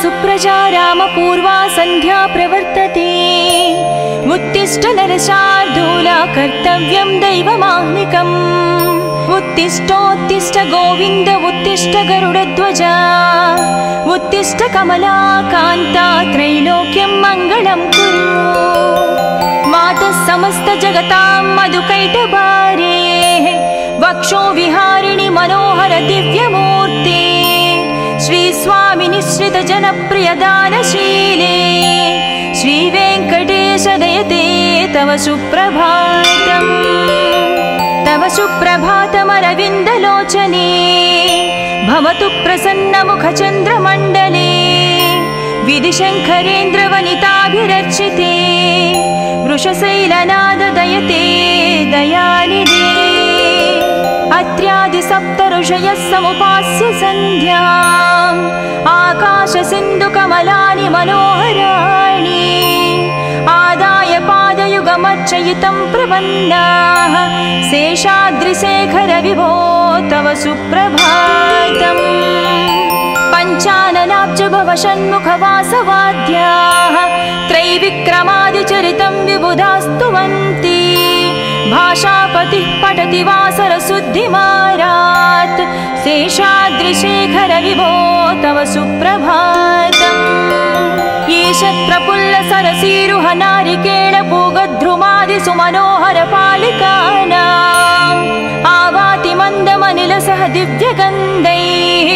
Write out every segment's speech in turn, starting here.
सुप्रजा रामपूर्वा सन्ध्या प्रवर्तते उत्तिष्ठ नरशार्दूला कर्तव्यं दैवमाह्निकम् उत्तिष्ठोत्तिष्ठ गोविन्द उत्तिष्ठ गरुडध्वजा उत्तिष्ठ कमलाकान्ता त्रैलोक्यं मङ्गलं कुरु मातः समस्त जगतां मधुकैटभारे वक्षो विहारिणि मनोहर दिव्यमूर्ते श्री स्वामी निश्रित जनप्रिय दानशीले श्री वेंकटेश दयते तव सुप्रभातम् तव सुप्रभातमरविन्दलोचने भवतु प्रसन्न मुख चन्द्रमण्डले विधिशङ्करेन्द्रवनिताभिरर्चिते वृषशैलनाद दयते दयानिधे अत्र्यादि सप्त ऋषयः समुपास्य सन्ध्याम् आकाश सिन्धु कमलानि मनोहराणि आदाय पादयुगमर्चयितं प्रपन्नाः शेषाद्रिशेखर विभो तव सुप्रभातम् पञ्चाननाब्ज भव षण्मुखवासवाद्याः त्रैविक्रमादिचरितं विबुधास्तुवन्ति भाषापतिः पठति वासरशुद्धिमारात् शेषाद्रिशेखर विभो तव सुप्रभातम् ईषत् प्रफुल्ल सरसीरुह नारिकेळ पूगद्रुमादि सुमनोहर पालिकानाम् आवाति मन्दमनिलसह दिव्यगन्धैः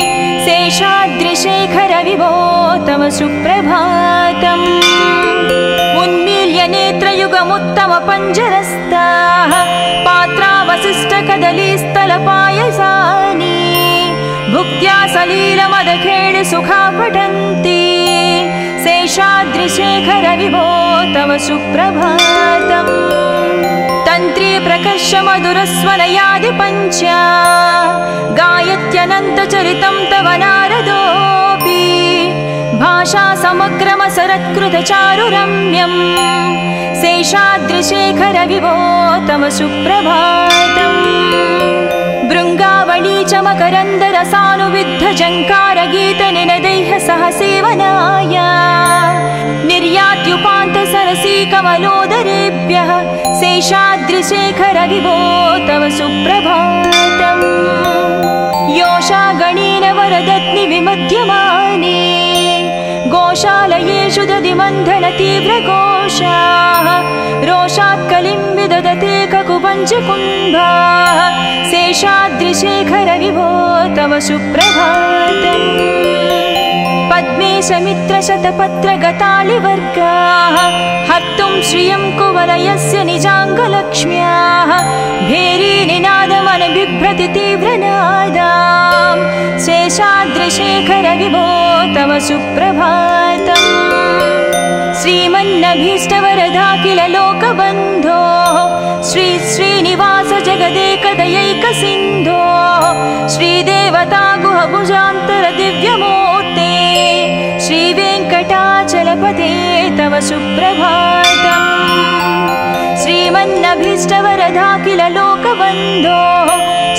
शेषाद्रिशेखर विभो तव सुप्रभातम् उन्मील्य नेत्रयुगमुत्तम पञ्जरस्ताः पात्रावशिष्ट कदलीस्थलपायसानि भुक्त्या सलीलमदखेळ सुखा पठन्ति शेषाद्रिशेखर विभो तव सुप्रभातम् तन्त्री प्रकर्ष मधुरस्वनयादि पञ्चा गायत्यनन्तचरितं तव नारदोऽपि भाषा समग्रमसरत्कृत चारुरम्यम् शेषाद्रिशेखर विभो तव सुप्रभातम् भृङ्गावळी च मकरन्दरसानुविद्ध जङ्कारगीतनिनदैः सह सेवनाय निर्यात्युपान्त सरसी कमलोदरेभ्यः शेषाद्रिशेखर विभो तव सुप्रभातम् योषा गणेन वरदत्नि विमध्यमाने गोशालयेषु दधिमन्थन तीव्रघोषाः रोषात् कलिं विदधते ककुपञ्चकुम्भाः शेषाद्रिशेखर विभो तव सुप्रभातम् पद्मेशमित्रशतपत्रगतालिवर्गाः हर्तुं श्रियं कुवलयस्य निजाङ्गलक्ष्म्याः भेरीनिनादमनबिभ्रति तीव्रनादां शेषाद्रिशेखर विभो तव सुप्रभातम् श्रीमन्नभीष्टवरदाखिल लोकबन्धो श्री श्रीनिवास जगदेकदयैकसिन्धो श्रीदेवता गुहभुजान्तर दिव्यमूर्ते श्रीवेङ्कटाचलपते तव सुप्रभातम् श्रीमन्नभीष्टवरदाखिल लोकबन्धो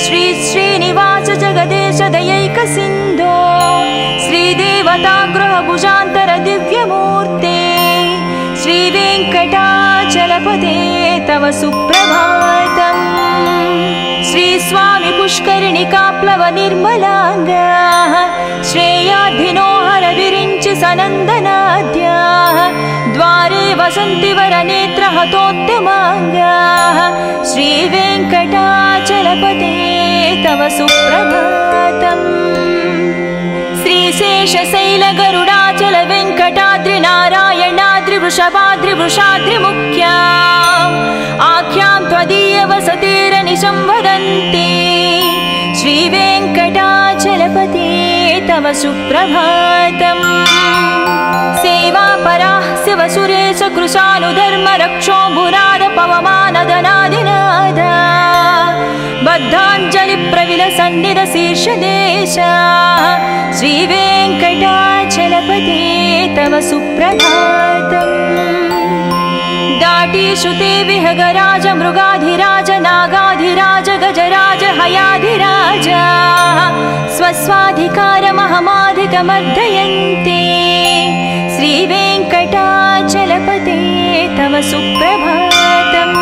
श्री श्रीनिवास जगदेश दयैकसिन्धो श्रीदेवता गृहभुजान्तर दिव्यमूर्ते श्रीवेङ्कटाचलपते तव सुप्रभातम् श्री स्वामी पुष्करिणिकाप्लव निर्मलाङ्गाः श्रेयाधिनो हर विरिञ्चि सनन्दनाद्याः द्वारे वसन्ति वरनेत्र हतोत्तमाङ्गाः श्रीवेङ्कटाचलपते तव सुप्रभातम् श्रीशेषशैल गरुडाचल वेङ्कटाद्रि नारायणाद्रि वृषभाद्रि वृषाद्रि मुख्या आख्यां त्वदीय वसतिरनिशं वदन्ति श्रीवेङ्कटाचलपते तव सुप्रभातम् सेवापराः शिवसुरेश कृशानुधर्म रक्षो भुराद पवमानदनादिनाद बद्धाञ्जलि प्रविलसन्निध शीर्षदेश श्रीवेङ्कटाचलपते तव सुप्रभातम् दाटीषुते विहगराज मृगाधिराज नागाधिराज गजराज हयाधिराज स्वस्वाधिकारमहमाधिकमर्दयन्ते श्रीवेङ्कटाचलपते तव सुप्रभातम्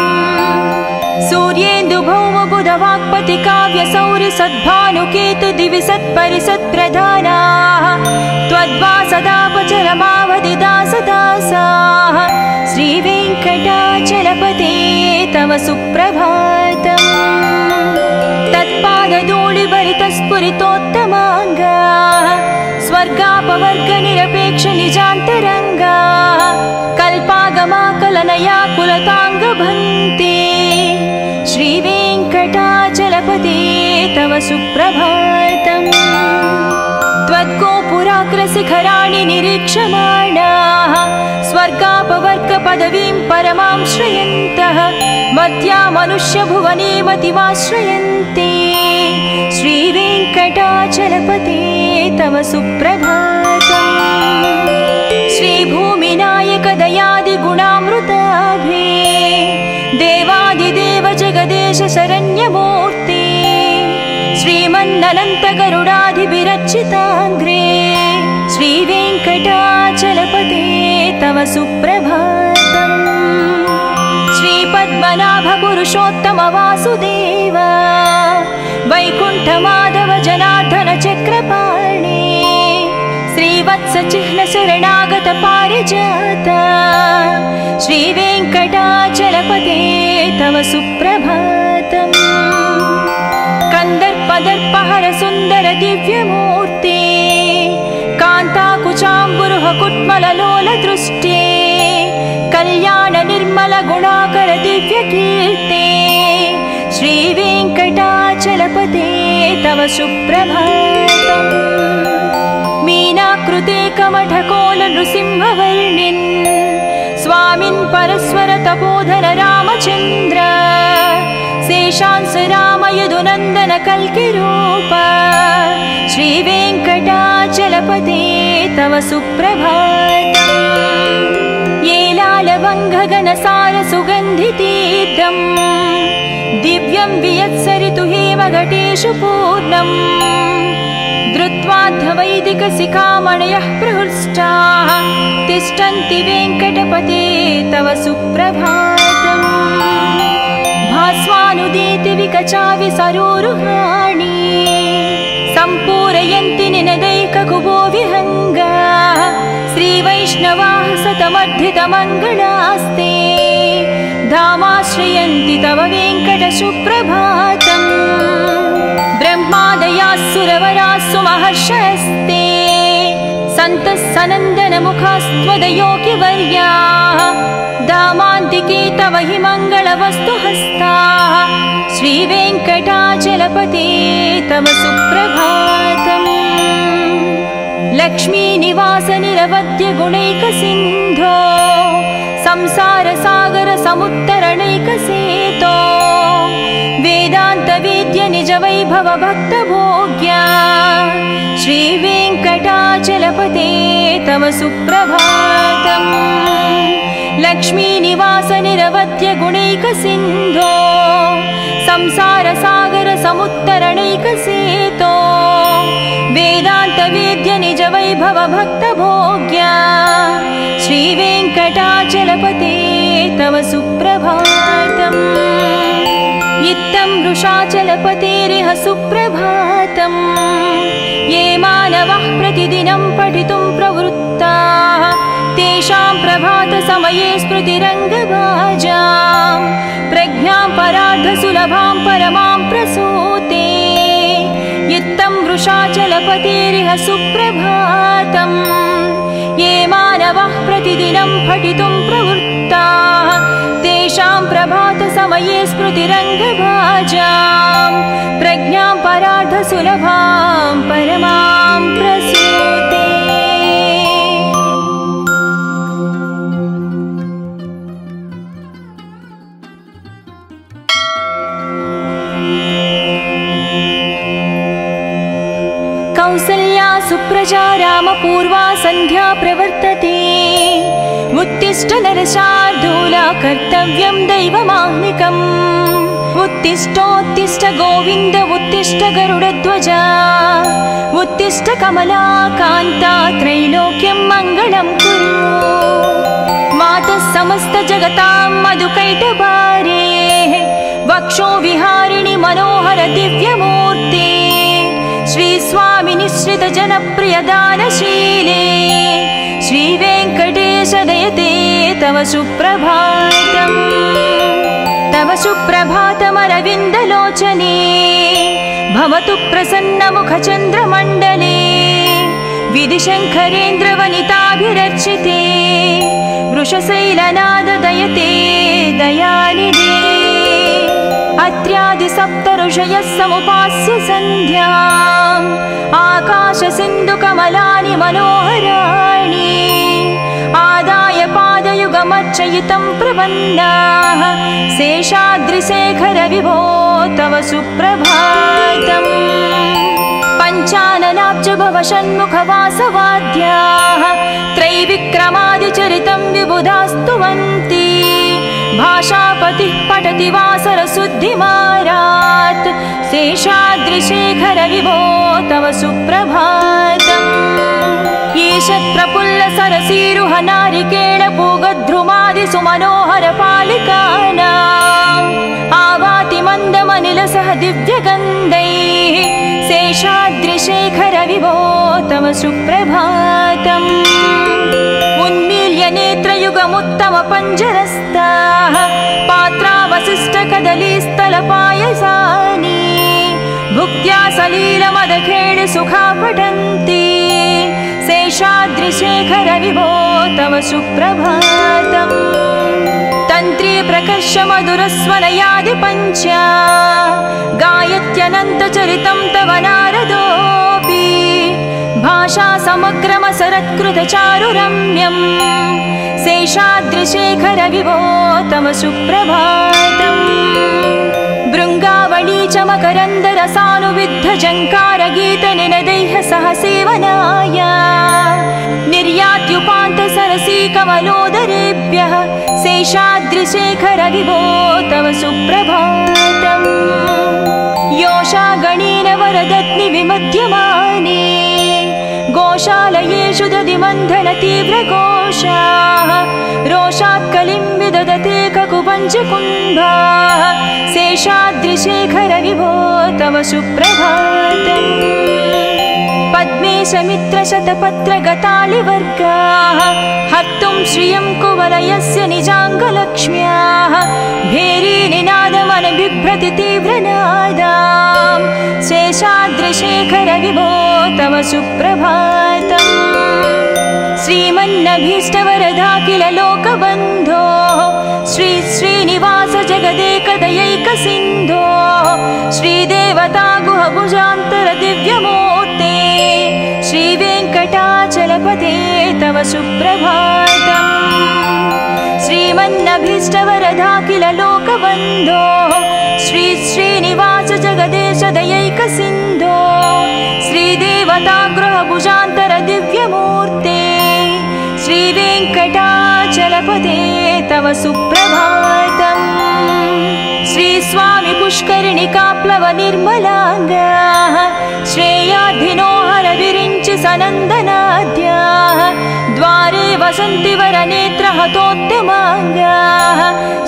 सूर्येन्दुभौमबुधवाक्पति काव्यसौरि सद्भानुकेतु दिवि सत्परिसत्प्रधानाः त्वद्वासदापचरमावधिदासदासाः श्रीवेङ्कटाचलपते तव सुप्रभातम् तत्पादधूलिभरितस्फुरितोत्तमाङ्गा स्वर्गापवर्गनिरपेक्ष निजान्तरङ्गा कल्पागमाकलनया कुलताङ्गभन्ते श्रीवेङ्कटाचलपते तव सुप्रभातम् त्वद्गोपुराग्रशिखराणि निरीक्षमाणाः स्वर्गापवर्गपदवीं परमां श्रयन्तः मध्या मनुष्यभुवने मतिमाश्रयन्ते श्रीवेङ्कटाचलपते तव सुप्रभातम् श्रीभूमिनायकदयादिगुणामृताभे देवादिदेव जगदेश शरण्यमूर्ते श्रीमन्ननन्तगरुडाधिभिरर्चिताङ्घ्रे श्रीवेङ्कटाचलपते तव सुप्रभातम् श्रीपद्मनाभपुरुषोत्तम वासुदेव वैकुण्ठमाधव जनार्दन चक्रपाणे श्रीवत्सचिह्न शरणागत पारिजात श्रीवेङ्कटाचलपते तव सुप्रभातम् कन्दर्पदर्पहर सुन्दर दिव्यमूर्ते कान्ताकुचाम्बुरुह कुट्मललोलदृष्टे कल्याण निर्मल गुणाकर दिव्यकीर्ते श्रीवेङ्कटाचलपते तव सुप्रभातम् मीनाकृते कमठकोल नृसिंहवर्णिन् स्वामिन् परस्वर तपोधन रामचन्द्र शेषांस राम यदुनन्दन कल्किरूप श्रीवेङ्कटाचलपते तव सुप्रभातम् येलालवङ्घगणसार सुगन्धितीर्थम् दिव्यं वियत्सरितु हेमघटेषु पूर्णम् धृत्वाद्धवैदिकशिखामणयः प्रहृष्टाः तिष्ठन्ति वेङ्कटपते तव सुप्रभातम् भास्वानुदीति विकचाविसरोरुहाणि सम्पूरयन्ति निनदैककुबो विहङ्गाः श्रीवैष्णवाः सतमर्धितमङ्गलास्ते धामाश्रयन्ति तव वेङ्कट सुप्रभातम् ब्रह्मादयास्सुरवरास्सु महर्षयस्ते सन्तः सनन्दनमुखास्त्वदयोगिवर्याः धामान्तिके तव हि मङ्गलवस्तुहस्ताः श्रीवेङ्कटाचलपते तव सुप्रभातम् लक्ष्मीनिवास निरवद्य गुणैकसिन्धो संसारसागर समुत्तरणैकसेतो वेदान्तवेद्य निजवैभव भक्तभोग्या श्रीवेङ्कटाचलपते तव सुप्रभातम् लक्ष्मीनिवास निरवद्य गुणैकसिन्धो संसारसागर समुत्तरणैकसेतो वेदान्तवेद्य निजवैभव भक्तभोग्या श्रीवेङ्कटाचलपते तव सुप्रभातम् इत्थं वृषाचलपतेरिह सुप्रभातम् ये मानवः प्रतिदिनं पठितुं प्रवृत्ताः तेषां प्रभातसमये स्मृतिरङ्गभाजां प्रज्ञां परार्धसुलभां परमां प्रसूते इत्थं वृषाचलपतेरिह सुप्रभातम् ये मानवः प्रतिदिनं पठितुं प्रवृत्ताः तेषां प्रभातसमये स्मृतिरङ्गभाजां प्रज्ञां परार्धसुलभां परमां प्रसूते कौसल्या सुप्रजा रामपूर्वा सन्ध्या प्रवर्तते उत्तिष्ठ नरशार्दूला कर्तव्यं दैवमाह्निकम् उत्तिष्ठोत्तिष्ठ गोविन्द उत्तिष्ठ गरुडध्वजा उत्तिष्ठ कमलाकान्ता त्रैलोक्यं मङ्गलं कुरु। मातः समस्त जगतां मधुकैटभारे वक्षो विहारिणि मनोहर दिव्यमूर्ते श्रीस्वामि निश्रित जनप्रिय दानशीले श्रीवेङ्कटेश दयते तव सुप्रभातम्। तव सुप्रभातमरविन्दलोचने भवतु प्रसन्नमुखचन्द्रमण्डले विधिशङ्करेन्द्रवनिताभिरर्चिते वृषशैलनाद दयते दयानिधे। अत्र्यादिसप्तऋषयः समुपास्य सन्ध्याम् आकाशसिन्धुकमलानि मनोहराणि आदाय पादयुगमर्चयितं प्रपन्नाः शेषाद्रिशेखर विभो तव सुप्रभातम्। पञ्चाननाब्ज भव षण्मुखवासवाद्याः त्रैविक्रमादिचरितं विबुधास्तुवन्ति भाषापतिः पठति वासरशुद्धिमारात् शेषाद्रिशेखर विभो तव सुप्रभातम्। ईशत्प्रफुल्ल सरसीरुह नारिकेळ पूगद्रुमादिसुमनोहर पालिकानाम् आवाति मन्दमनिलसह दिव्यगन्धैः शेषाद्रिशेखर विभो तव सुप्रभातम्। उन्मील्य नेत्रयुगमुत्तम पञ्जरस्ताः पात्रावशिष्टकदलीस्थलपायसानि भुक्त्या सलीलमदखेळि सुखा पठन्ति शेषाद्रिशेखर विभो तव सुप्रभातम्। तन्त्री प्रकर्ष मधुरस्वनयादि पञ्च गायत्यनन्तचरितं तव नारदोऽपि भाषा समग्रमसरत्कृतचारुरम्यम् शेषाद्रिशेखर विभो तव सुप्रभातम्। भृङ्गावळी च मकरन्दरसानुविद्धझङ्कारगीतनिनदैः सह सेवनाय निर्यात्युपान्तसरसी कमलोदरेभ्यः शेषाद्रिशेखर विभो तव सुप्रभातम्। योषा गणेन वरदत्नि विमध्यमाने गोशालयेषु दधिमन्थन तीव्रघोषाः रोषात् कलिं विदधते ककुपञ्चकुम्भाः शेषाद्रिशेखर विभो तव सुप्रभातम्। पद्मेशमित्रशतपत्रगतालिवर्गाः हर्तुं श्रियं कुवलयस्य निजाङ्गलक्ष्म्याः भेरीनिनादमनबिभ्रति तीव्रनादाम् शेषाद्रिशेखर विभो तव सुप्रभातम्। श्रीमन्नभीष्टवरदाखिल लोकबन्धो श्री श्रीनिवास जगदेकदयैकसिन्धो श्रीदेवता गुहभुजान्तर दिव्यमूर्ते श्रीवेङ्कटाचलपते तव सुप्रभातम्। श्रीमन्नभीष्टवरदाखिल लोकबन्धो श्री श्रीनिवास जगदेश दयैकसिन्धो श्रीदेवता गृहभुजान्तर दिव्यमूर्ते श्रीवेङ्कटाचलपते तव सुप्रभातम्। श्रीस्वामि पुष्करिणिकाप्लव निर्मलाङ्गाः श्रेयाधिनोहर विरिञ्चि सनन्दनाद्याः द्वारे वसन्ति वरनेत्रहतोद्यमाङ्गाः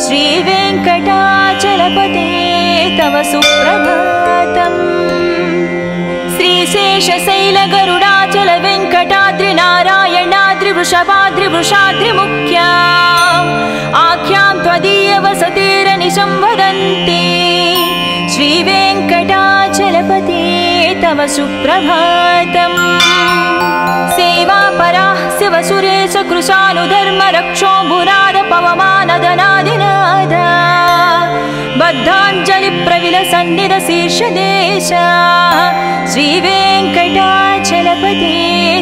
श्रीवेङ्कटाचलपते तव सुप्रभातम्। श्रीशेषशैलगरुडाचल वेङ्कटाद्रिनारायणाद्रिवृषभाद्रिवृषाद्रिमुख्या आख्यां त्वदीयवसतिरनिशं वदन्ति श्रीवेङ्कटाचलपते तव सुप्रभातम्। सेवापराः शिवसुरेश कृशानुधर्म रक्षोऽम्बुनाद पवमानदनादिनाद बद्धाञ्जलिप्रविलसन्निधशीर्षदेश श्रीवेङ्कटाचलपते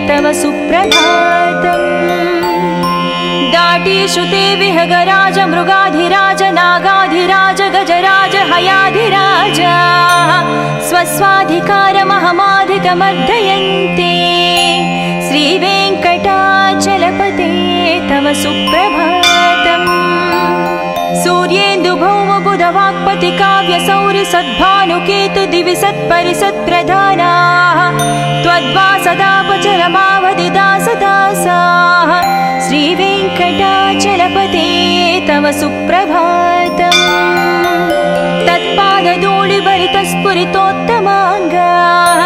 तव सुप्रभातम्। दाटीशुते विहगराज मृगाधिराज नागाधिराज गजराज हयाधिराज स्वस्वाधिकारमहमाधिकमर्दयन्ते श्रीवेङ्कटाचलपते तव सुप्रभातम्। सूर्येन्दुभौमबुधवाक्पति काव्यसौरि सद्भानुकेतु दिवि सत्परिसत्प्रधानाः मद्वासदापचरमावधिदासदासाः श्रीवेङ्कटाचलपते तव सुप्रभातम् तत्पादधूलिभरितस्फुरितोत्तमाङ्गाः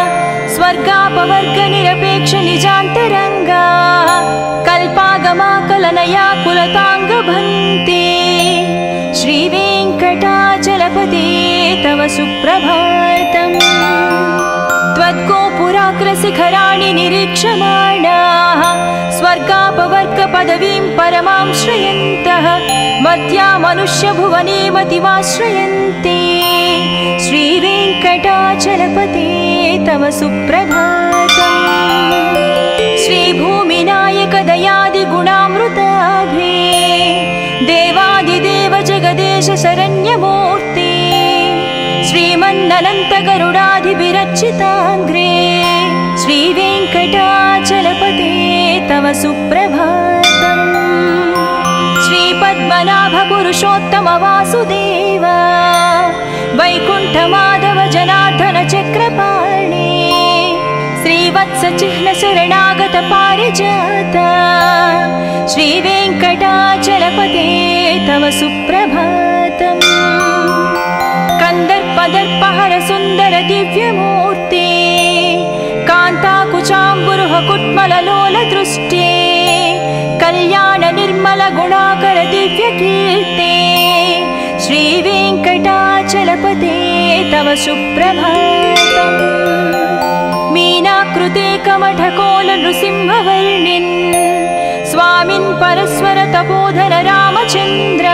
स्वर्गापवर्गनिरपेक्षनिजान्तरङ्गाः कल्पागमाकलनयाकुलताङ्गभन्ते श्रीवेङ्कटाचलपते तव सुप्रभातम् त्वद्गोपुराग्रशिखराणि निरीक्षमाणाः स्वर्गापवर्गपदवीं परमां श्रयन्तः मर्त्या मनुष्यभुवने मतिमाश्रयन्ते श्रीवेङ्कटाचलपते तव सुप्रभातम् श्रीभूमिनायकदयादिगुणामृताभे देवादिदेव जगदेश शरण्यमूर्ते श्रीमन्ननन्तगरुडाधिभिरर्चिताङ्ग्रे श्रीवेङ्कटाचलपते तव सुप्रभातम् श्रीपद्मनाभपुरुषोत्तम वासुदेव वैकुण्ठमाधव जनार्दन चक्रपाणे श्रीवत्सचिह्नशरणागत पारिजात श्रीवेङ्कटाचलपते तव सुप्रभातम् कन्दर्पदर्पहर सुन्दर दिव्यमूर्ते कान्ताकुचाम्बुरुह कुट्मललोल दृष्टे कल्याण निर्मल गुणाकर दिव्यकीर्ते श्रीवेङ्कटाचलपते तव सुप्रभातम् मीनाकृते कमठकोल नृसिंहवर्णिन् स्वामिन् परस्वर तपोधन रामचन्द्र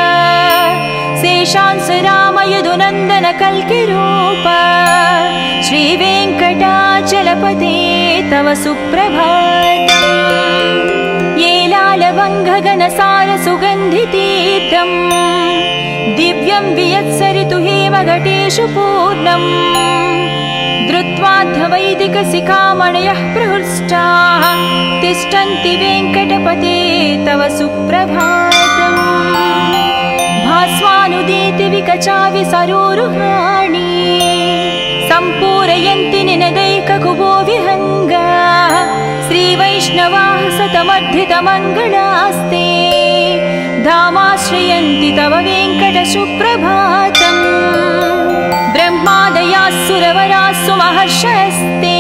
शेषांस राम यदुनन्दन कल्किरूप श्रीवेङ्कटाचलपते तव सुप्रभातम् येलालवङ्घगणसार सुगन्धितीर्थम् दिव्यं वियत्सरितु हेमघटेषु पूर्णम् धृत्वाद्धवैदिकशिखामणयः प्रहृष्टाः तिष्ठन्ति वेङ्कटपते तव सुप्रभातम् भास्वानुदीति विकचाविसरोरुहाणि सम्पूरयन्ति निनदैककुबो विहङ्गाः श्रीवैष्णवाः सतमर्धितमङ्गलास्ते धामाश्रयन्ति तव वेङ्कटसुप्रभातम् ब्रह्मादयाः सुरवराः सुमहर्षयस्ते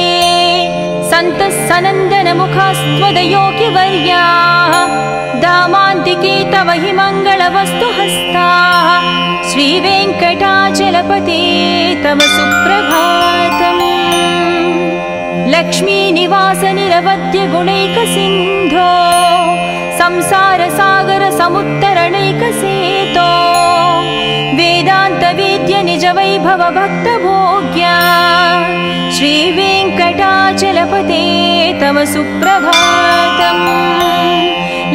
सन्तः सनन्दनमुखास्त्वदयोगिवर्याः धामान्तिके तव हि मङ्गलवस्तुहस्ताः श्रीवेङ्कटाचलपते तव सुप्रभातम् लक्ष्मीनिवास निरवध्य गुणैकसिन्धो संसारसागर समुत्तरणैकसेतो वेदान्तवेद्य निज वैभव भक्तभोग्या श्रीवेङ्कटाचलपते तव सुप्रभातम्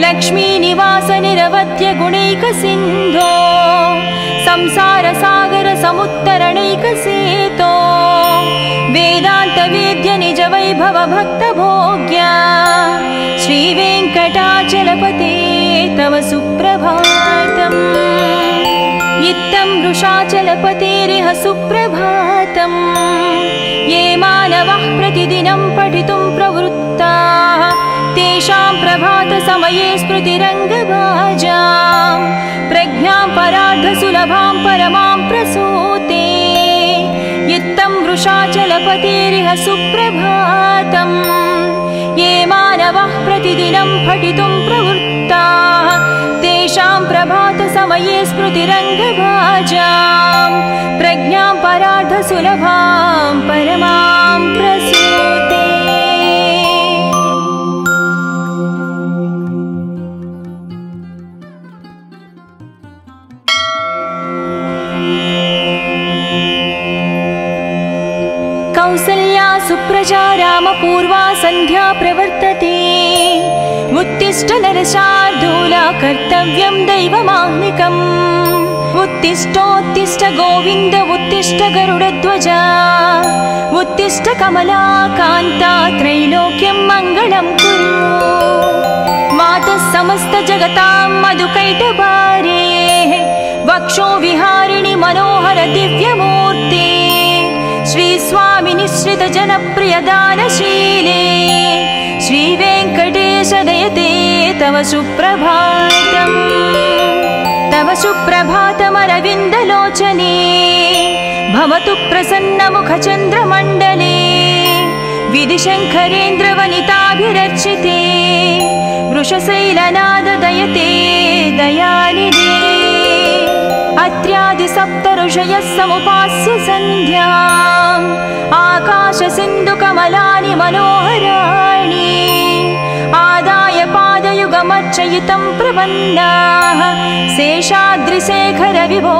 लक्ष्मीनिवास निरवध्य गुणैकसिन्धो संसारसागर समुत्तरणैकसेतो वेदान्तवेद्य निज वैभव भक्तभोग्या श्रीवेङ्कटाचलपते तव सुप्रभातम् इत्थं वृषाचलपतेरिह सुप्रभातम् ये मानवः प्रतिदिनं पठितुं प्रवृत्ताः तेषां प्रभातसमये स्मृतिरङ्गभाजां प्रज्ञां परार्धसुलभां परमां प्रसूते इत्थं वृषाचलपतेरिह सुप्रभातम् ये मानवः प्रतिदिनं पठितुं प्रवृत्ताः तेषां प्रभातसमये स्मृतिरङ्गभाजां प्रज्ञां परार्धसुलभां परमां प्रसूते कौसल्या सुप्रजा रामपूर्वा सन्ध्या प्रवर्तते उत्तिष्ठ नरशार्दूला कर्तव्यं दैवमाह्निकम् उत्तिष्ठोत्तिष्ठ गोविन्द उत्तिष्ठ गरुडध्वजा उत्तिष्ठ कमला कान्ता त्रैलोक्यं मङ्गलं कुरु मातः समस्त जगतां मधुकैटभारे वक्षो विहारिणि मनोहर दिव्यमूर्ते श्री स्वामी निश्रित जनप्रिय दानशीले श्रीवेङ्कटेश दयते तव सुप्रभातम् तव सुप्रभातमरविन्दलोचने भवतु प्रसन्नमुखचन्द्रमण्डले विधिशङ्करेन्द्रवनिताभिरर्चिते वृषशैलनाददयते दयानिधे अत्र्यादिसप्तऋषयः समुपास्य सन्ध्याम् आकाशसिन्धुकमलानि मनोहराणि आदाय पादयुगमर्चयितं प्रपन्नाः शेषाद्रिशेखर विभो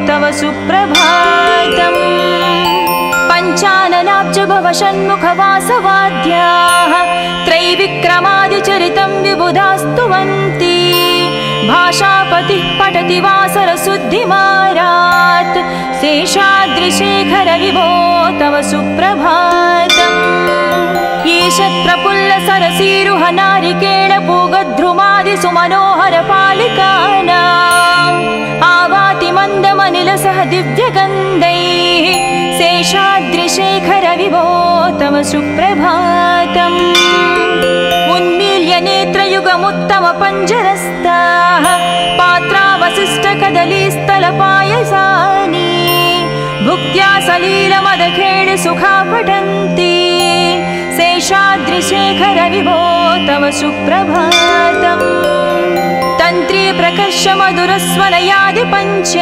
तव सुप्रभातम् पञ्चाननाब्जभवषण्मुखवासवाद्याः त्रैविक्रमादिचरितं विबुधास्तुवन्ति भाषापतिः पठति वासरशुद्धिमारात् शेषाद्रिशेखर विभो तव सुप्रभातम् ईशत्प्रफुल्लसरसीरुह नारिकेळपूगद्रुमादिसुमनोहरपालिकानाम् आवाति मन्दमनिलसह दिव्यगन्धैः शेषाद्रिशेखर विभो तव सुप्रभातम् उन्मील्य नेत्रयुगमुत्तमपञ्जरस्ताः पात्रावशिष्टकदलीस्थलपायसानि भुक्त्या सलीलमदखेळ सुखा पठन्ति शेषाद्रिशेखर विभो तव सुप्रभातम् तन्त्री प्रकर्ष मधुरस्वनयादिपञ्च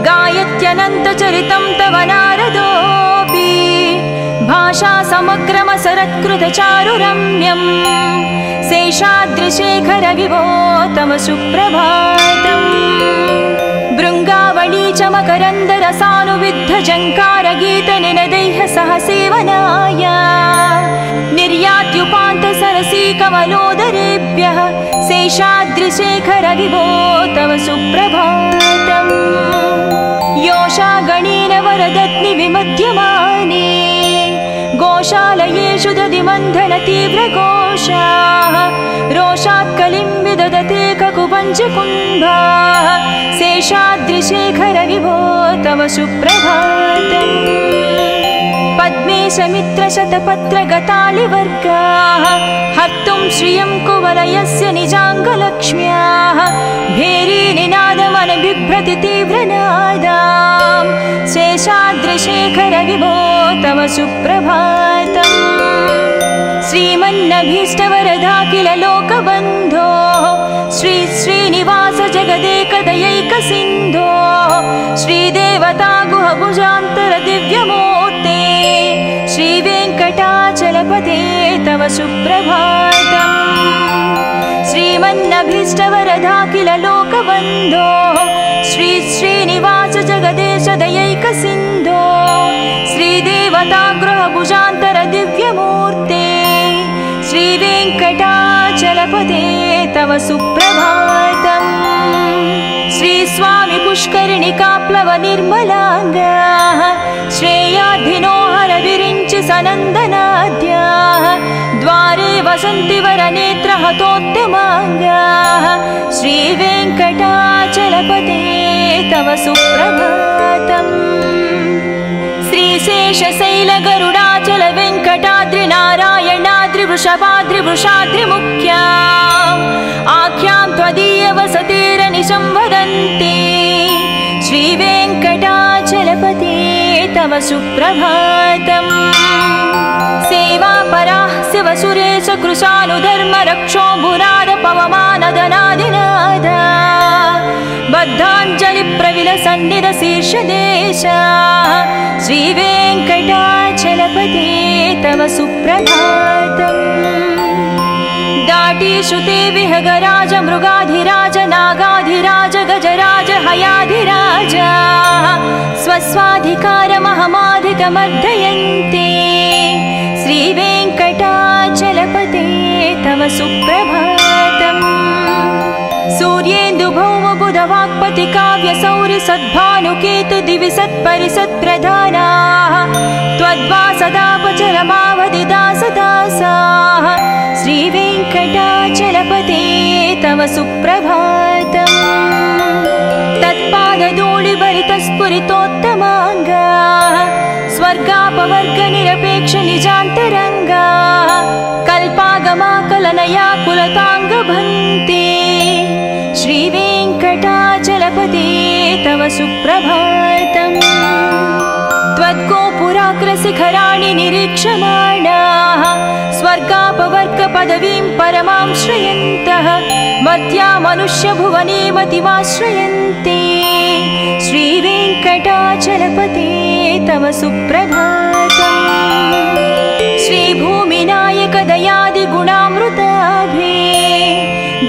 गायत्यनन्तचरितं तव नारदोऽपि भाषा समग्रमसरत्कृतचारुरम्यम् शेषाद्रिशेखर विभो तव सुप्रभातम् भृङ्गावळी च मकरन्दरसानुविद्धजङ्कारगीतनिनदैः सह सेवनाय निर्यात्युपान्तसरसी कमलोदरेभ्यः शेषाद्रिशेखर विभो तव सुप्रभातम् योषा गणेन वरदत्नि विमध्यमाने गोशालयेषु दधिमन्थनतीव्रघोषाः रोषात् कलिं विदधते ककुपञ्चकुम्भाः शेषाद्रिशेखर विभो तव सुप्रभातम् पद्मेशमित्रशतपत्रगतालिवर्गाः हर्तुं श्रियं कुवलयस्य निजाङ्गलक्ष्म्याः भेरीनिनादमनबिभ्रति तीव्रनादाम् शेषाद्रिशेखर विभो तव सुप्रभातम् श्रीमन्नभीष्टवरदाखिल लोकबन्धो श्री श्रीनिवास जगदेकदयैकसिन्धो श्रीदेवता गुहभुजान्तर दिव्यमूर्ते श्रीवेङ्कटाचलपते तव सुप्रभातम् श्रीमन्नभीष्टवरदाखिल लोकबन्धो श्री श्रीनिवास जगदेश दयैकसिन्धो श्रीदेवता गृहभुजान्तर दिव्यमूर्ते श्रीवेङ्कटाचलपते तव सुप्रभातम् श्रीस्वामी पुष्करिणिकाप्लव निर्मलाङ्गाः श्रेयाधिनो हरविरिञ्चि सनन्दनाद्याः द्वारे वसन्ति वरनेत्रहतोत्तमाङ्गाः श्रीवेङ्कटाचलपते तव सुप्रभातम् श्रीशेषशैलगरुडाचल वेङ्कटाद्रिनारायणाद्रिवृषभाद्रिवृषाद्रिमुख्या आख्यां त्वदीयवसतिरनिशं वदन्ति श्रीवेङ्कटाचलपते तव सुप्रभातम् सेवापराः शिवसुरेश कृशानुधर्मरक्षो भुराद पवमानदनादिनाद बद्धाञ्जलिप्रविलसन्निधशीर्षदेशा श्रीवेङ्कटाचलपते तव सुप्रभातम् दाटीषु ते विहगराज मृगाधिराज नागाधिराज गजराज हयाधिराज स्वस्वाधिकारमहमाधिकमर्दयन्ते श्रीवेङ्कटाचलपते तव सुप्रभातम् सूर्येन्दुभौमबुधवाक्पति काव्यसौरि सद्भानुकेतु दिवि सत्परिसत्प्रधानाः त्वद्वासदापचरमावधिदासदासाः श्रीवेङ्कटाचलपते तव सुप्रभातम् तत्पादधूलिभरितस्फुरितोत्तमाङ्गाः स्वर्गापवर्ग निरपेक्ष निजान्तरङ्गा कल्पागमाकलनया कुलताङ्गभन्ते श्रीवेङ्कटाचलपते तव सुप्रभातम् त्वद्गोपुराग्रशिखराणि निरीक्षमाणाः स्वर्गापवर्गपदवीं परमां श्रयन्तः मध्या मनुष्यभुवने मतिमाश्रयन्ते श्रीवेङ्कटाचलपते तव सुप्रभातम् श्रीभूमिनायक दयादिगुणामृताभे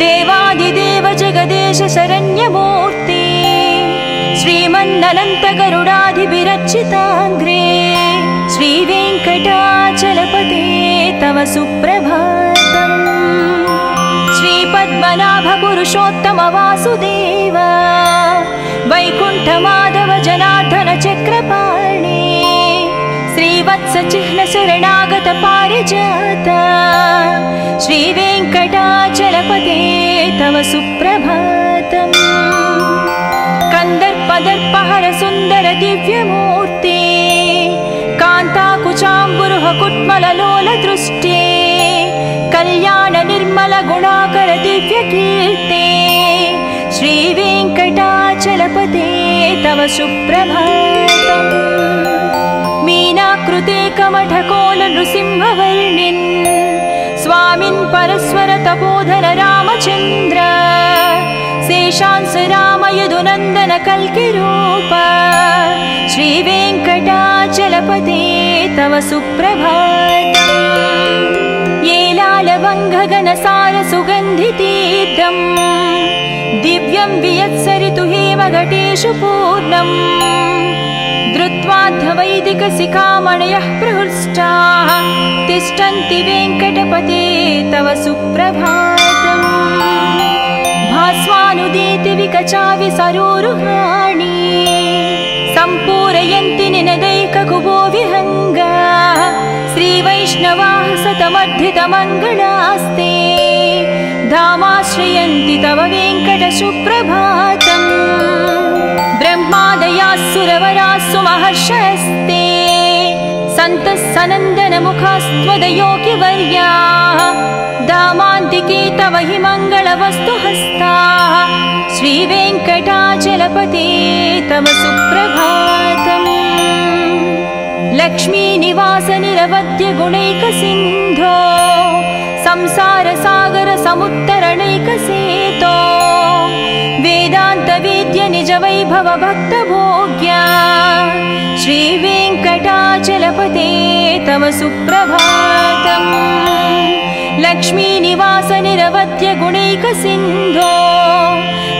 देवादिदेव जगदेश शरण्यमूर्ते श्रीमन्ननन्त गरुडाधिभिरर्चिताङ्ग्रे श्रीवेङ्कटाचलपते तव सुप्रभातम् श्रीपद्मनाभ पुरुषोत्तम वासुदेव वैकुण्ठमाधव जनार्दन चक्रपाणे श्रीवत्स चिह्न शरणागत पारिजात श्रीवेङ्कटाचलपते तव सुप्रभातम् कंदर्पदर्पहर सुंदर दिव्यमूर्ते कान्ताकुचाम्बुरुह कुट्मललोल दृष्टे कल्याण निर्मल गुणाकर दिव्यकीर्ते श्रीवेङ्कटाचलपते तव सुप्रभातम् मीनाकृते कमठकोल नृसिंहवर्णिन् स्वामिन् परस्वर तपोधर रामचन्द्र शेषांस राम यदुनन्दन कल्किरूप श्रीवेङ्कटाचलपते तव सुप्रभातम् येलालवङ्घगनसार सुगन्धितीर्थम् दिव्यं वियत्सरितु हेमघटेषु पूर्णम् धृत्वाद्धवैदिकशिखामणयः प्रहृष्टाः तिष्ठन्ति वेङ्कटपते तव सुप्रभातम् भास्वानुदीति विकचावि सरोरुहाणि सम्पूरयन्ति निनदैककुभो विहङ्गाः श्रीवैष्णवाः सतमर्धितमङ्गलास्ते धामाश्रयन्ति तव वेङ्कट सुप्रभातम् ब्रह्मादयास्सुरवरास्सु महर्षयस्ते सन्तः सनन्दनमुखास्त्वदयोगिवर्याः धामान्तिके तव हि मङ्गलवस्तुहस्ताः श्रीवेङ्कटाचलपते तव सुप्रभातम् लक्ष्मीनिवास निरवद्य गुणैकसिन्धो संसारसागर समुत्तरणैकसेतो वेदान्तवेद्य निज वैभव भक्तभोग्या श्रीवेङ्कटाचलपते तव सुप्रभातम् लक्ष्मीनिवास निरवद्य गुणैकसिन्धो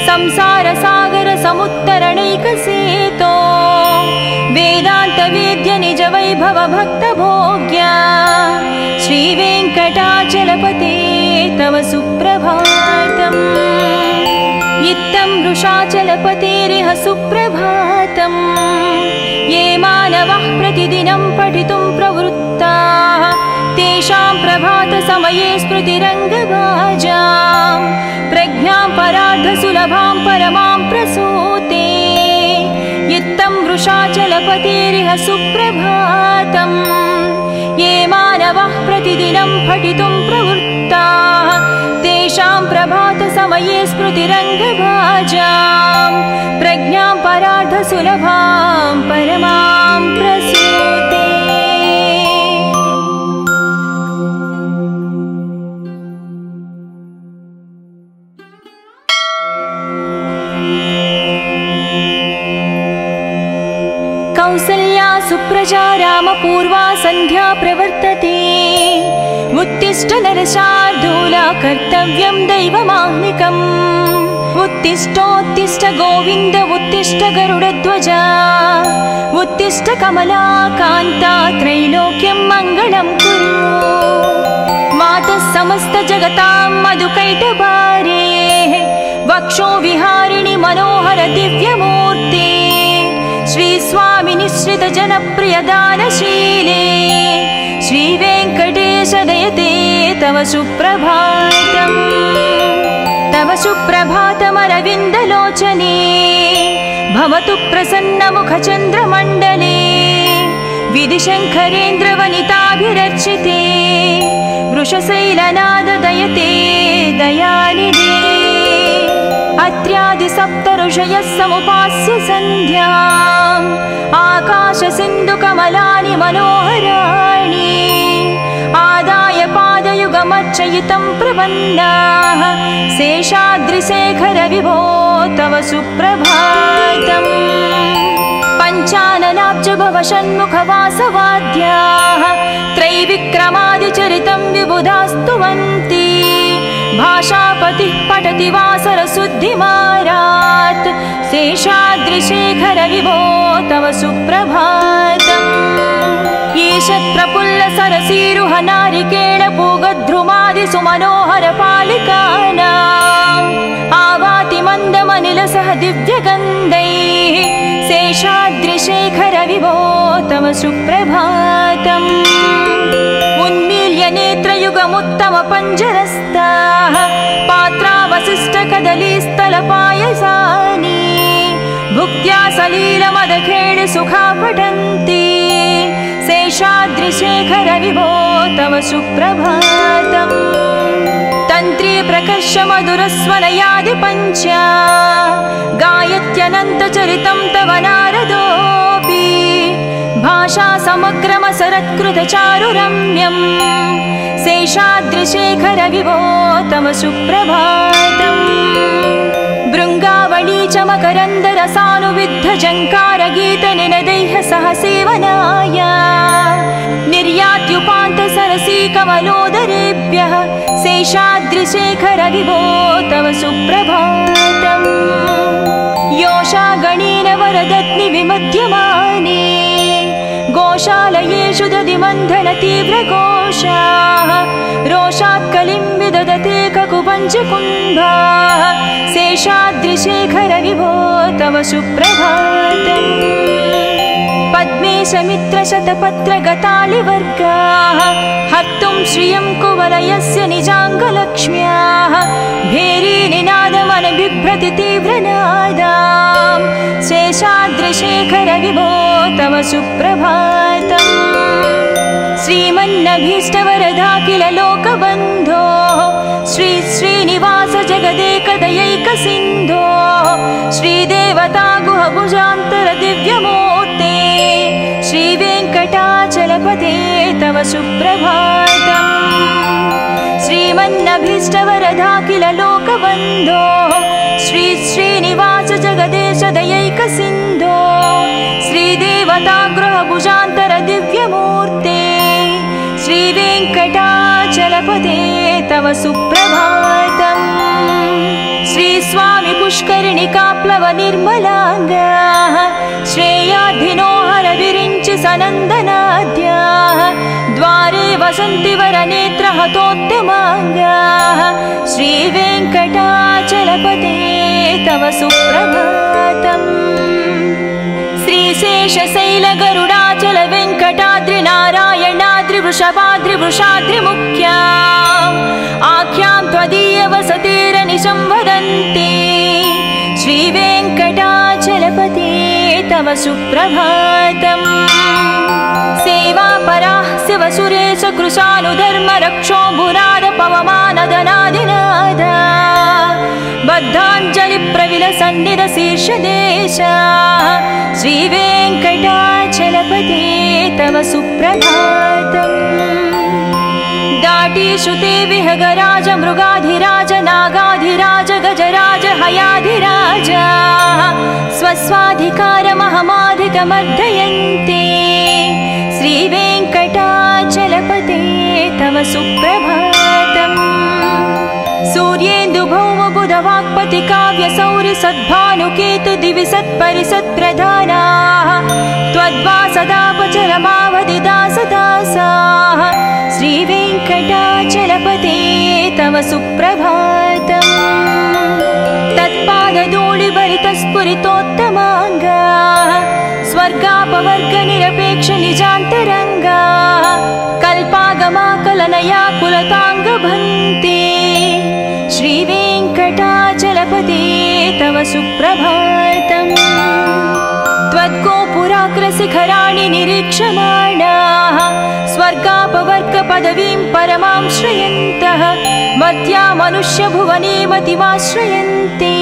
संसारसागर समुत्तरणैकसेतो वेदान्तवेद्य निज वैभव भक्तभोग्या श्रीवेङ्कटाचलपते तव सुप्रभातम् इत्थं वृषाचलपतेरिह सुप्रभातम् ये मानवः प्रतिदिनं पठितुं प्रवृत्ताः तेषां प्रभातसमये स्मृतिरङ्गभाजां प्रज्ञां परार्धसुलभां परमां प्रसूते इत्थं वृषाचलपतेरिह सुप्रभातम् ये मानवः प्रतिदिनं पठितुं प्रवृत्ताः तेषां प्रभातसमये स्मृतिरङ्गभाजां प्रज्ञां परार्धसुलभां परमां प्रसूते कौसल्या सुप्रजा रामपूर्वा सन्ध्या प्रवर्तते उत्तिष्ठ नरशार्दूला कर्तव्यं दैवमाह्निकम् उत्तिष्ठोत्तिष्ठ गोविन्द उत्तिष्ठ गरुडध्वजा उत्तिष्ठ कमलाकान्ता त्रैलोक्यं मङ्गलं कुरु मातः समस्त जगतां मधुकैटभारे वक्षो विहारिणि मनोहर दिव्यमूर्ते श्री स्वामी निश्रित जनप्रिय दानशीले श्री वेङ्कटेश दयते तव सुप्रभातम् तव सुप्रभातमरविन्दलोचने भवतु प्रसन्नमुखचन्द्रमण्डले विधिशङ्करेन्द्रवनिताभिरर्चिते वृषशैलनाददयते दयानिधे अत्र्यादिसप्तऋषयः समुपास्य सन्ध्याम् आकाशसिन्धुकमलानि मनोहराणि आदाय पादयुगमर्चयितं प्रपन्नाः शेषाद्रिशेखरविभो तव सुप्रभातम् पञ्चाननाब्जभवषण्मुखवासवाद्याः त्रैविक्रमादिचरितं विबुधास्तुवन्ति भाषापतिः पठति वासरशुद्धिमारात् शेषाद्रिशेखरविभो तव सुप्रभातम् ईषत्प्रफुल्लसरसीरुह नारिकेळपूगद्रुमादिसुमनोहरपालिकानाम् आवाति मन्दमनिलसह दिव्यगन्धैः शेषाद्रिशेखरविभो तव सुप्रभातम् उन्मील्य नेत्रयुगमुत्तमपञ्जरस्ताः पात्रावशिष्टकदलीस्थलपायसानि भुक्त्या सलीलमदखेळिसुखा पठन्ति शेषाद्रिशेखरविभो तव सुप्रभातम् तन्त्री प्रकर्षमधुरस्वनयादिपञ्चा गायत्यनन्तचरितं तव नारदोऽपि भाषा समग्रमसरत्कृतचारुरम्यम् शेषाद्रिशेखरविभो तव सुप्रभातम् भृङ्गावळी च मकरन्दरसानुविद्धझङ्कारगीतनिनदैः सह सेवनाय निर्यात्युपान्तसरसीकमलोदरेभ्यः शेषाद्रिशेखरविभो तव सुप्रभातम् योषागणेन वरदत्नि विमध्यमाने गोशालयेषु दधिमन्थनतीव्रघोषाः रोषात् कलिं विदधते ककुपञ्चकुम्भाः शेषाद्रिशेखरविभो तव सुप्रभातम् पद्मेशमित्रशतपत्रगतालिवर्गाः हर्तुं श्रियं कुवलयस्य निजाङ्गलक्ष्म्याः भेरीनिनादमनबिभ्रति तीव्रनादाम् शेषाद्रिशेखरविभो तव सुप्रभातम् श्रीमन्नभीष्टवरदाखिल लोकबन्धो श्री श्रीनिवास जगदेकदयैकसिन्धो श्रीदेवता गुहभुजान्तर दिव्यमूर्ते श्रीवेङ्कटाचलपते तव सुप्रभातम् श्रीमन्नभीष्टवरदाखिल लोकबन्धो श्री श्रीनिवास जगदेशदयैकसिन्धो श्रीदेवता गृहभुजान्तर दिव्यमूर्ते श्रीवेङ्कटाचलपते तव सुप्रभातम् श्रीस्वामि पुष्करिणिकाप्लव निर्मलाङ्गाः श्रेयाद्धिनोहर विरिञ्चि सनन्दनाद्याः द्वारे वसन्ति वरनेत्रहतोद्यमाङ्गाः श्रीवेङ्कटाचलपते तव सुप्रभातम् श्रीशेषशैलगरुडाचल वेङ्कटाद्रिनारायणाद्रिवृषभाद्रिवृषाद्रिमुख्या आख्यां त्वदीयवसतिरनिशं वदन्ति श्रीवेङ्कटाचलपते तव सुप्रभातम् सेवापराः शिवसुरेश कृशानुधर्मरक्षोऽम्बुनाद पवमानदनादिनादा बद्धाञ्जलिप्रविलसन्निधशीर्षदेशा श्रीवेङ्कटाचलपते तव सुप्रभातम् दाटीश्रुते विहगराज मृगाधिराज नागाधिराज गजराज हयाधिराज स्वस्वाधिकारमहमाधिकमर्दयन्ते श्रीवेङ्कटाचलपते तव सुप्रभातम् सूर्येन्दुभौमबुधवाक्पति काव्यसौरि सद्भानुकेतु दिवि सत्परिसत्प्रधानाः त्वद्वासदापचरमावधिदासदासाः श्रीवेङ्कटाचलपते तव सुप्रभातम् तत्पादधूलिभरितस्फुरितोत्तमाङ्गाः स्वर्गापवर्गनिरपेक्षनिजान्तरङ्गाः कल्पागमाकलनया कुलताङ्गभन्ते श्रीवेङ्कटाचलपते तव सुप्रभातम् त्वद्गोपुराग्रशिखराणि निरीक्षमाण पदवीं परमां श्रयन्तः मर्त्या मनुष्यभुवने मतिमाश्रयन्ते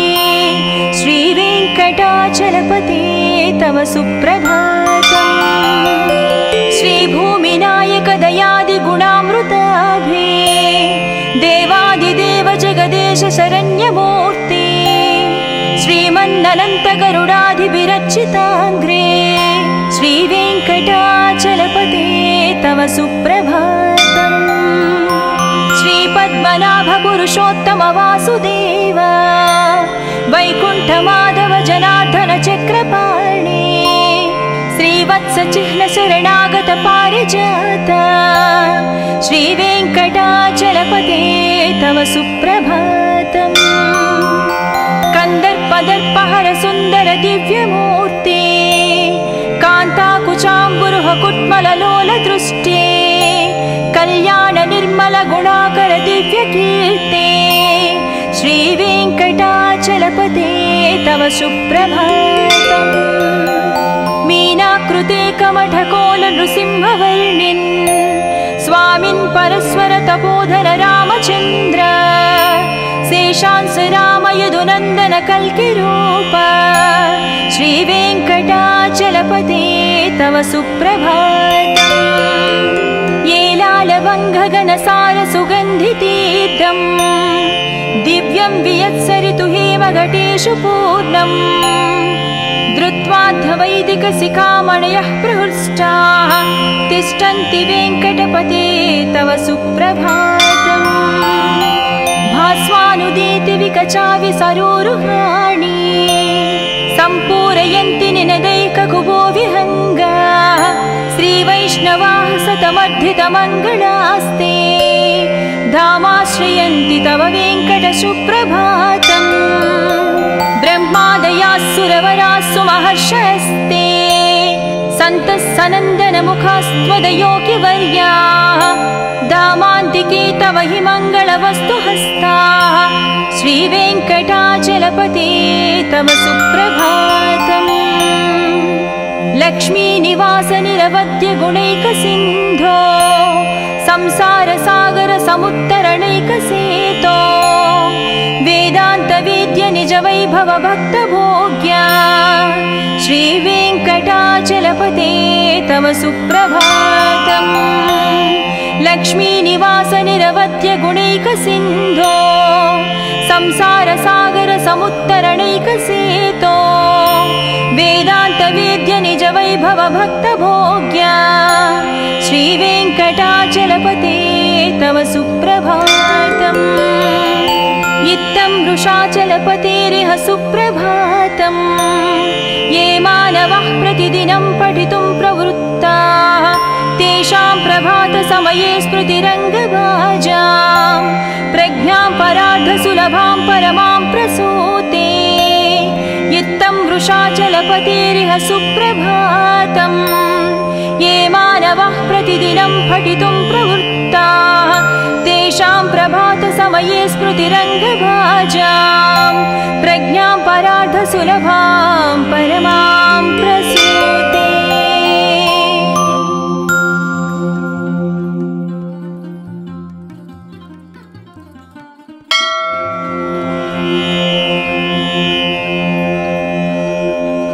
श्रीवेङ्कटाचलपते तव सुप्रभातम्। श्रीभूमिनायक दयादिगुणामृताभे देवादिदेव जगदेश शरण्यमूर्ते श्रीमन्ननन्त गरुडाधिविरचिताग्रे श्रीवेङ्कटाचलपते तव सुप्रभातम्। श्रीपद्मनाभ पुरुषोत्तम वासुदेव वैकुण्ठमाधव जनार्दन चक्रपाणे श्रीवत्स चिह्न शरणागत पारिजात श्रीवेङ्कटाचलपते तव सुप्रभातम्। कंदर्पदर्पहर सुन्दर दिव्यमूर्ते कान्ताकुचाम्बुरुह कुट्मललोल दृष्टे कल्याण निर्मल गुणाकर दिव्यकीर्ते श्रीवेङ्कटाचलपते तव सुप्रभातम्। मीनाकृते कमठकोल नृसिंहवर्णिन् स्वामिन् परस्वर तपोधर रामचन्द्र शेषांस राम यदुनन्दन कल्किरूप श्रीवेङ्कटाचलपते तव सुप्रभातम्। येलालवङ्घगणसार सुगन्धितीर्थम् दिव्यं वियत्सरितु हेमघटेषु पूर्णम् धृत्वाद्धवैदिकशिखामणयः प्रहृष्टाः तिष्ठन्ति वेङ्कटपते तव सुप्रभातम्। भास्वानुदीति विकचाविसरोरुहाणि सम्पूरयन्ति निनदैककुबो विहङ्गाः श्रीवैष्णवाः सतमर्धितमङ्गलास्ते धामाश्रयन्ति तव वेङ्कट सुप्रभातम्। ब्रह्मादयास्सुरवरास्सु महर्षयस्ते सन्तः सनन्दनमुखास्त्वदयोगिवर्याः धामान्तिके तव हि मङ्गलवस्तु हस्ताः श्रीवेङ्कटाचलपते तव सुप्रभातम्। लक्ष्मीनिवास निरवध्य गुणैकसिन्धो संसारसागर समुत्तरणैकसेतो वेदान्तवेद्य निज वैभव भक्तभोग्या श्रीवेङ्कटाचलपते तव सुप्रभातम्। लक्ष्मीनिवास निरवध्य गुणैकसिन्धो संसारसागर समुत्तरणैकसेतो वेदान्तवेद्य निज वैभव भक्तभोग्या श्रीवेङ्कटाचलपते तव सुप्रभातम्। इत्थं वृषाचलपतेरिह सुप्रभातम्। ये मानवः प्रतिदिनं पठितुं प्रवृत्ताः तेषां प्रभातसमये स्मृतिरङ्गभाजां प्रज्ञां परार्धसुलभां परमां प्रसूते इत्थं वृषाचलपतेरिह सुप्रभातम्। ये मानवः प्रतिदिनं पठितुं प्रवृत्ताः तेषां प्रभातसमये स्मृतिरङ्गभाजां प्रज्ञां परार्धसुलभां परमां प्रसूते।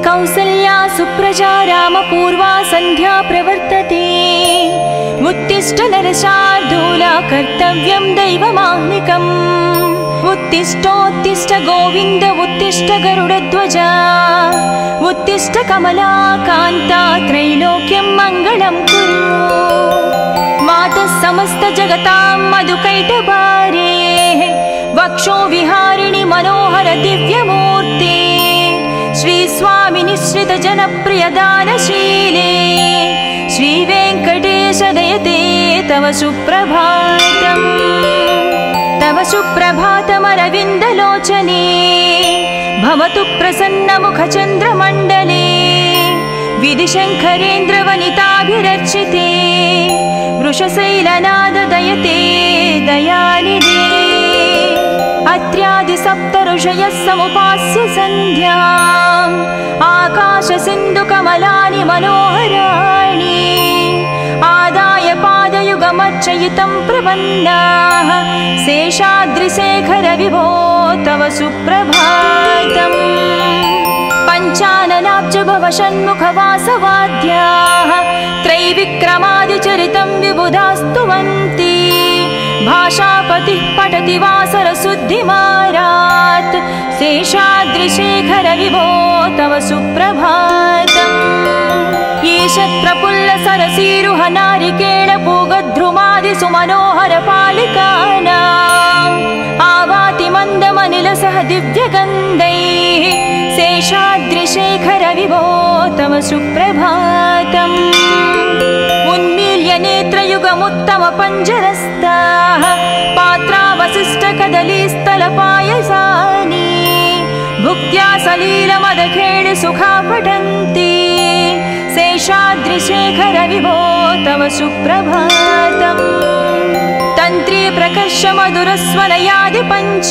कौसल्या सुप्रजा रामपूर्वा सन्ध्या प्रवर्तते उत्तिष्ठ नरशार्दूला कर्तव्यं दैवमाह्निकम्। उत्तिष्ठोत्तिष्ठ गोविन्द उत्तिष्ठ गरुडध्वजा उत्तिष्ठ कमलाकान्ता त्रैलोक्यं मङ्गलं कुरु। मातः समस्त जगतां मधुकैटभारे वक्षो विहारिणि मनोहर दिव्यमूर्ते श्रीस्वामि निश्रित जनप्रिय दानशीले श्रीवेङ्कटेश दयते तव सुप्रभातम्। तव सुप्रभातमरविन्दलोचने भवतु प्रसन्नमुखचन्द्रमण्डले विधिशङ्करेन्द्रवनिताभिरर्चिते वृषशैलनाद दयते दयानिधे। अत्र्यादिसप्तऋषयः समुपास्य सन्ध्याम् आकाशसिन्धुकमलानि मनोहराणि आदाय पादयुगमध्य अर्चयितं प्रपन्नाः शेषाद्रिशेखर विभो तव सुप्रभातम् पञ्चाननाब्ज भव षण्मुखवासवाद्याः त्रैविक्रमादिचरितं विबुधास्तुवन्ति भाषापतिः पठति वासरशुद्धिमारात् शेषाद्रिशेखर विभो तव सुप्रभातम् ईशत्प्रफुल्ल सरसीरुह नारिकेळ पूगद्रुमादि सुमनोहर पालिकानाम् आवाति मन्दमनिल सह दिव्यगन्धैः शेषाद्रिशेखर विभो तव सुप्रभातम् उन्मील्य नेत्रयुगमुत्तम पञ्जरस्ताः पात्रावशिष्ट कदलीस्थलपायसानि भुक्त्या सलीलमदखेळ सुखा पठन्ति शेषाद्रिशेखर विभो तव सुप्रभातम् तन्त्री प्रकर्ष मधुरस्वनयादि पञ्च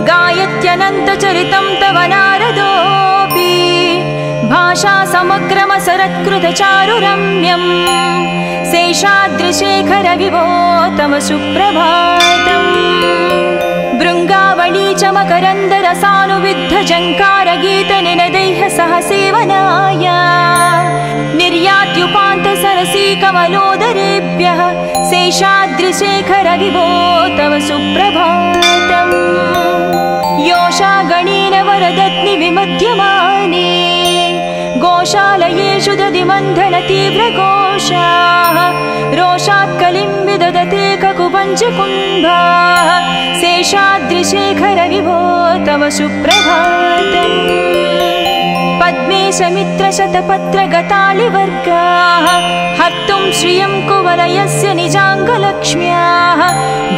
गायत्यनन्तचरितं तव नारदोऽपि भाषा समग्रमसरत्कृतचारुरम्यम् शेषाद्रिशेखर विभो तव सुप्रभातम् भृङ्गावळी च मकरन्दरसानुविद्ध जङ्कार गीतनिनदैः सह सेवनाय निर्यात्युपान्त सरसी कमलोदरेभ्यः शेषाद्रिशेखर विभो तव सुप्रभातम् योषा गणेन वरदत्नि विमध्यमाने गोशालयेषु दधिमन्थन तीव्रघोषाः रोषात् कलिं विदधते ककुपञ्चकुम्भाः शेषाद्रिशेखर विभो तव सुप्रभातम् पद्मेशमित्रशतपत्रगतालिवर्गाः हर्तुं श्रियं कुवलयस्य निजाङ्गलक्ष्म्याः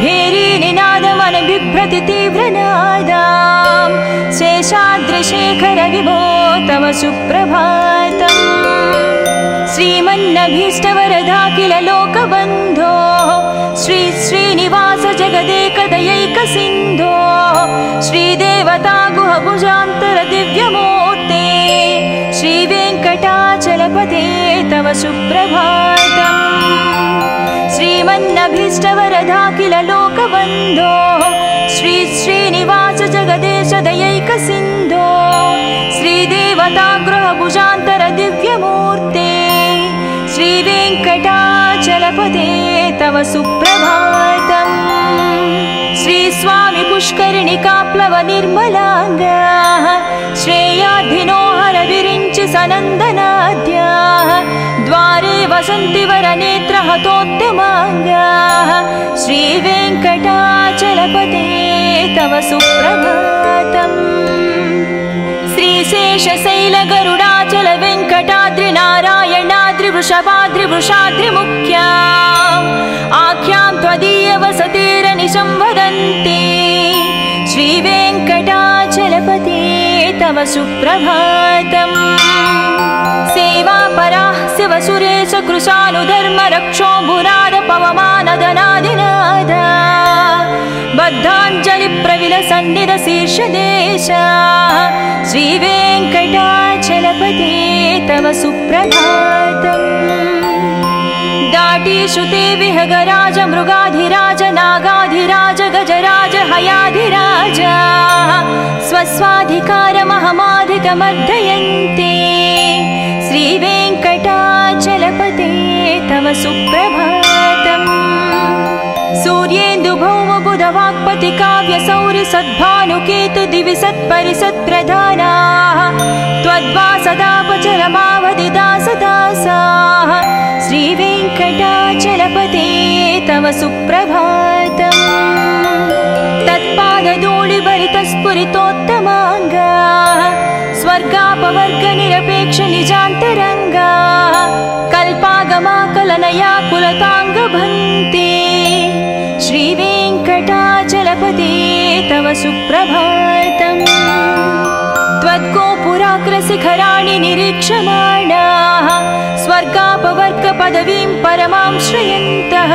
भेरीनिनादमनबिभ्रति तीव्रनादाम् शेषाद्रिशेखर विभो तव सुप्रभातम् श्रीमन्नभीष्टवरदाखिल लोकबन्धो श्री श्रीनिवास जगदेकदयैकसिन्धो श्रीदेवता गुहभुजान्तर दिव्यमूर्ते श्रीवेङ्कटाचलपते तव सुप्रभातम् श्रीमन्नभीष्टवरदाखिल लोकबन्धो श्री श्रीनिवास जगदेश दयैकसिन्धो श्रीदेवता गृहभुजान्तर दिव्यमूर्ते श्रीवेङ्कटाचलपते तव सुप्रभातम् श्रीस्वामि पुष्करिणिकाप्लव निर्मलाङ्गाः श्रेयाधिनो हर विरिञ्चि सनन्दनाद्याः द्वारे वसन्ति वरनेत्रहतोत्तमाङ्गाः श्रीवेङ्कटाचलपते तव सुप्रभातम् श्रीशेषशैलगरुडाचल वेङ्कटाद्रिनारायणाद्रिवृषभाद्रिवृषाद्रिमुख्या आख्यां त्वदीय वसतिरनिशं वदन्ति श्रीवेङ्कटाचलपते तव सुप्रभातम् सेवापराः शिवसुरेश कृशानुधर्म रक्षोऽम्बुनाद पवमानदनादिनाद बद्धाञ्जलिप्रविलसन्निध शीर्षदेशा श्रीवेङ्कटाचलपते तव सुप्रभातम् दाटीश्रुते विहगराज मृगाधिराज नागाधिराज गजराज हयाधिराज स्वस्वाधिकारमहमाधिकमर्दयन्ते श्रीवेङ्कटाचलपते तव सुप्रभातम् सूर्येन्दुभौमबुधवाक्पति काव्यसौरि सद्भानुकेतु दिवि सत्परिसत्प्रधानाः त्वद्वासदापचरमावधिदासदासाः श्रीवेङ्कटाचलपते तव सुप्रभातम् तत्पादधूलिभरितस्फुरितोत्तमाङ्गाः स्वर्गापवर्गनिरपेक्ष निजान्तरङ्गाः कल्पागमाकलनया कुलताङ्गभन्ते श्रीवेङ्कटाचलपते तव सुप्रभातम् त्वद्गोपुराग्रशिखराणि निरीक्षमाणाः स्वर्गापवर्गपदवीं परमां श्रयन्तः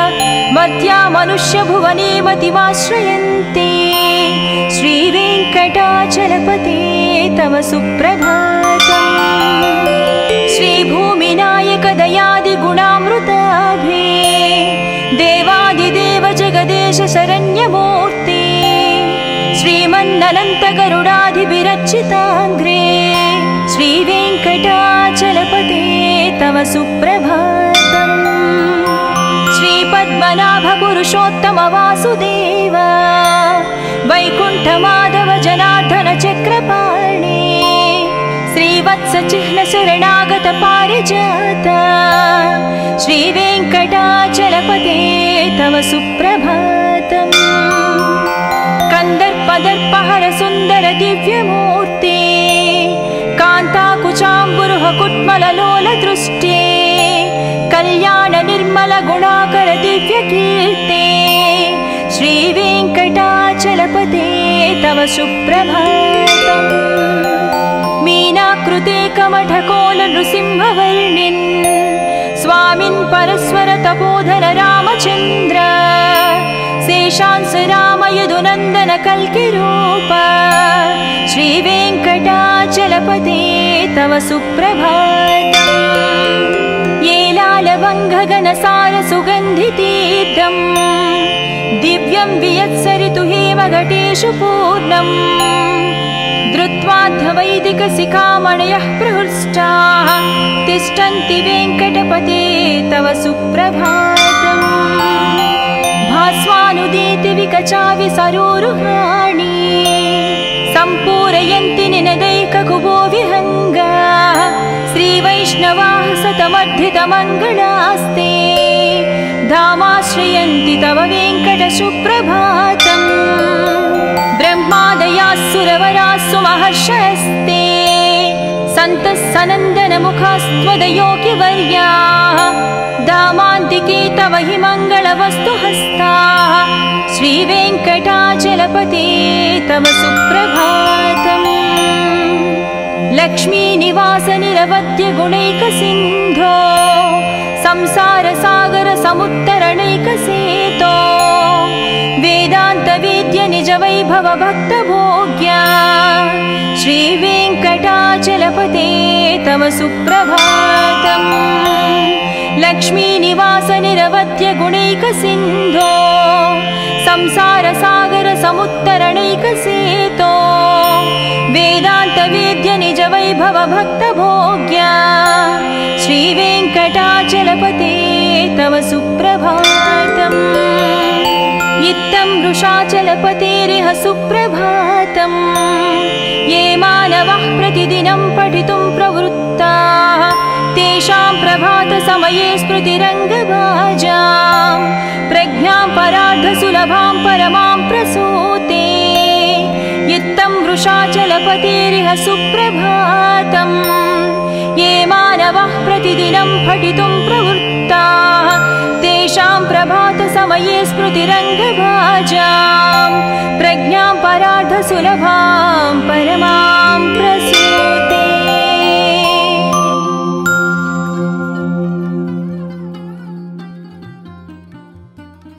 मर्त्या मनुष्यभुवने मतिमाश्रयन्ते श्रीवेङ्कटाचलपते तव सुप्रभातम् श्रीभूमिनायक दयादिगुणामृताभे शरण्यमूर्ते श्रीमन्ननन्तगरुडाधिविरचिताङ्ग्रे श्रीवेङ्कटाचलपते तव सुप्रभातम्। श्रीपद्मनाभ पुरुषोत्तम वासुदेव वैकुण्ठमाधव जनार्दन चक्रपाणे श्रीवत्स चिह्न शरणागत पारिजात श्रीवेङ्कटाचलपते तव सुप्रभातम्। कंदर्पदर्पहर सुन्दर दिव्यमूर्ते कान्ताकुचाम्बुरुह कुट्मललोल दृष्टे कल्याण निर्मल गुणाकर दिव्यकीर्ते श्रीवेङ्कटाचलपते तव सुप्रभातम्। मीनाकृते कमठकोल नृसिंहवर्णिन् स्वामिन् परस्वर तपोधन रामचन्द्र शेषांस राम यदुनन्दन कल्किरूप श्रीवेङ्कटाचलपते तव सुप्रभातम्। येलालवङ्घगनसार सुगन्धितीर्थम् दिव्यं वियत्सरितु हेमघटेषु पूर्णम् धृत्वाध्वैदिकशिखामणयः प्रहृष्टाः तिष्ठन्ति वेङ्कटपते तव सुप्रभातम्। भास्वानुदीति विकचाविसरोरुहाणि सम्पूरयन्ति निनदैककुबो विहङ्गा श्रीवैष्णवाः सतमर्धितमङ्गलास्ते धामाश्रयन्ति तव वेङ्कटसुप्रभातम्। ब्रह्मादयास्सुरवरास्सु महर्षयस्ते सन्तः सनन्दनमुखास्त्वदयोगिवर्याः धामान्तिके तव हि मङ्गलवस्तुहस्ताः श्रीवेङ्कटाचलपते तव सुप्रभातम्। लक्ष्मीनिवास निरवध्य गुणैकसिन्धो संसारसागर समुत्तरणैकसेतो वेदान्तवेद्य निज वैभव भक्तभोग्या श्रीवेङ्कटाचलपते तव सुप्रभातम्। लक्ष्मीनिवास निरवध्य गुणैकसिन्धो संसारसागर समुत्तरणैकसेतो वेदान्तवेद्य निज वैभव भक्तभोग्या श्रीवेङ्कटाचलपते तव सुप्रभातम्। इत्थं वृषाचलपतेरिह सुप्रभातम्। ये मानवः प्रतिदिनं पठितुं प्रवृत्ताः तेषां प्रभातसमये स्मृतिरङ्गभाजां प्रज्ञां परार्धसुलभां परमां प्रसूते। इत्थं वृषाचलपतेरिह सुप्रभातम्। ये मानवः प्रतिदिनं पठितुं प्रवृत्ताः तेषां प्रभातसमये स्मृतिरङ्गभाजां प्रज्ञां परार्धसुलभां परमा